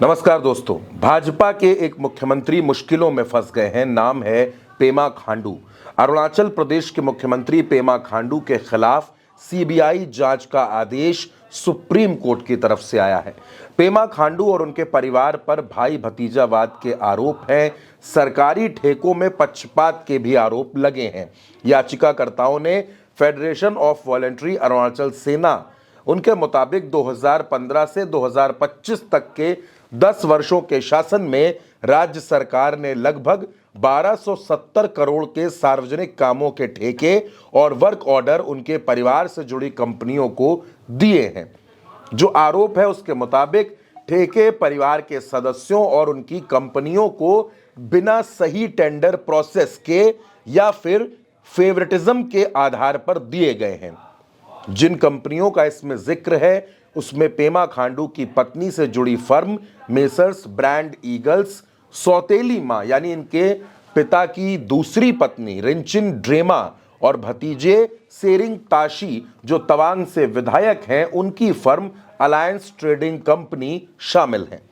नमस्कार दोस्तों। भाजपा के एक मुख्यमंत्री मुश्किलों में फंस गए हैं। नाम है पेमा खांडू। अरुणाचल प्रदेश के मुख्यमंत्री पेमा खांडू के खिलाफ सीबीआई जांच का आदेश सुप्रीम कोर्ट की तरफ से आया है। पेमा खांडू और उनके परिवार पर भाई भतीजावाद के आरोप हैं। सरकारी ठेकों में पक्षपात के भी आरोप लगे हैं। याचिकाकर्ताओं ने फेडरेशन ऑफ वॉलंटरी अरुणाचल सेना उनके मुताबिक 2015 से 2025 तक के 10 वर्षों के शासन में राज्य सरकार ने लगभग 1270 करोड़ के सार्वजनिक कामों के ठेके और वर्क ऑर्डर उनके परिवार से जुड़ी कंपनियों को दिए हैं। जो आरोप है उसके मुताबिक ठेके परिवार के सदस्यों और उनकी कंपनियों को बिना सही टेंडर प्रोसेस के या फिर फेवरेटिज्म के आधार पर दिए गए हैं। जिन कंपनियों का इसमें जिक्र है उसमें पेमा खांडू की पत्नी से जुड़ी फर्म मेसर्स ब्रांड ईगल्स, सौतेली मां यानी इनके पिता की दूसरी पत्नी रिंचिन ड्रेमा और भतीजे सेरिंग ताशी जो तवांग से विधायक हैं उनकी फर्म अलायंस ट्रेडिंग कंपनी शामिल हैं।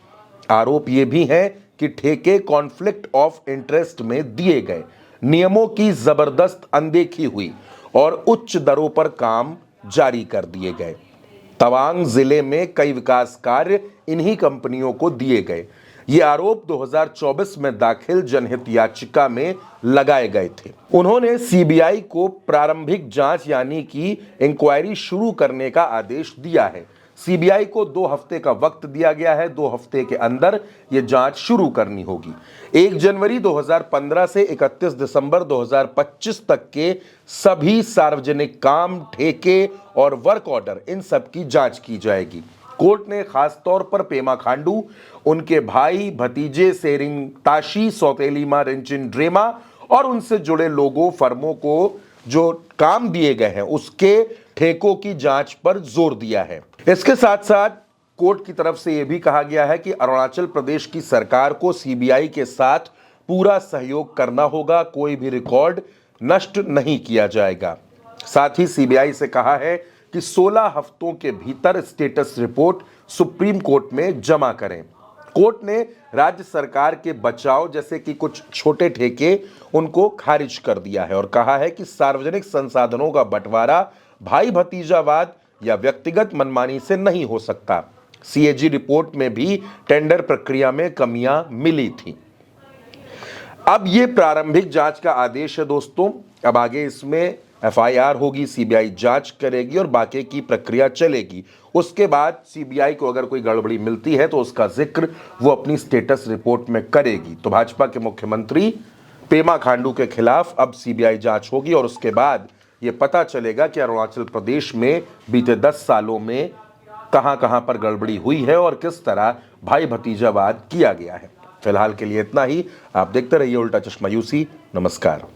आरोप ये भी है कि ठेके कॉन्फ्लिक्ट ऑफ इंटरेस्ट में दिए गए, नियमों की जबरदस्त अनदेखी हुई और उच्च दरों पर काम जारी कर दिए गए। तवांग जिले में कई विकास कार्य इन्हीं कंपनियों को दिए गए। ये आरोप 2024 में दाखिल जनहित याचिका में लगाए गए थे। उन्होंने सीबीआई को प्रारंभिक जांच यानी कि इंक्वायरी शुरू करने का आदेश दिया है। सीबीआई को 2 हफ्ते का वक्त दिया गया है। 2 हफ्ते के अंदर यह जांच शुरू करनी होगी। 1 जनवरी 2015 से 31 दिसंबर 2025 तक के सभी सार्वजनिक काम, ठेके और वर्क ऑर्डर इन सब की जांच की जाएगी। कोर्ट ने खास तौर पर पेमा खांडू, उनके भाई भतीजे सेरिंग ताशी, सौतेली मां रिंचिन ड्रेमा और उनसे जुड़े लोगों, फर्मों को जो काम दिए गए हैं उसके ठेकों की जांच पर जोर दिया है। इसके साथ साथ कोर्ट की तरफ से यह भी कहा गया है कि अरुणाचल प्रदेश की सरकार को सीबीआई के साथ पूरा सहयोग करना होगा, कोई भी रिकॉर्ड नष्ट नहीं किया जाएगा। साथ ही सीबीआई से कहा है कि 16 हफ्तों के भीतर स्टेटस रिपोर्ट सुप्रीम कोर्ट में जमा करें। कोर्ट ने राज्य सरकार के बचाव जैसे कि कुछ छोटे ठेके उनको खारिज कर दिया है और कहा है कि सार्वजनिक संसाधनों का बंटवारा भाई भतीजावाद या व्यक्तिगत मनमानी से नहीं हो सकता। सीएजी रिपोर्ट में भी टेंडर प्रक्रिया में कमियां मिली थी। अब ये प्रारंभिक जांच का आदेश है दोस्तों। अब आगे इसमें एफआईआर होगी, सीबीआई जांच करेगी और बाकी की प्रक्रिया चलेगी। उसके बाद सीबीआई को अगर कोई गड़बड़ी मिलती है तो उसका जिक्र वो अपनी स्टेटस रिपोर्ट में करेगी। तो भाजपा के मुख्यमंत्री पेमा खांडू के खिलाफ अब सीबीआई जांच होगी और उसके बाद ये पता चलेगा कि अरुणाचल प्रदेश में बीते 10 सालों में कहां-कहां पर गड़बड़ी हुई है और किस तरह भाई भतीजावाद किया गया है। फिलहाल के लिए इतना ही। आप देखते रहिए उल्टा चश्मा यूसी। नमस्कार।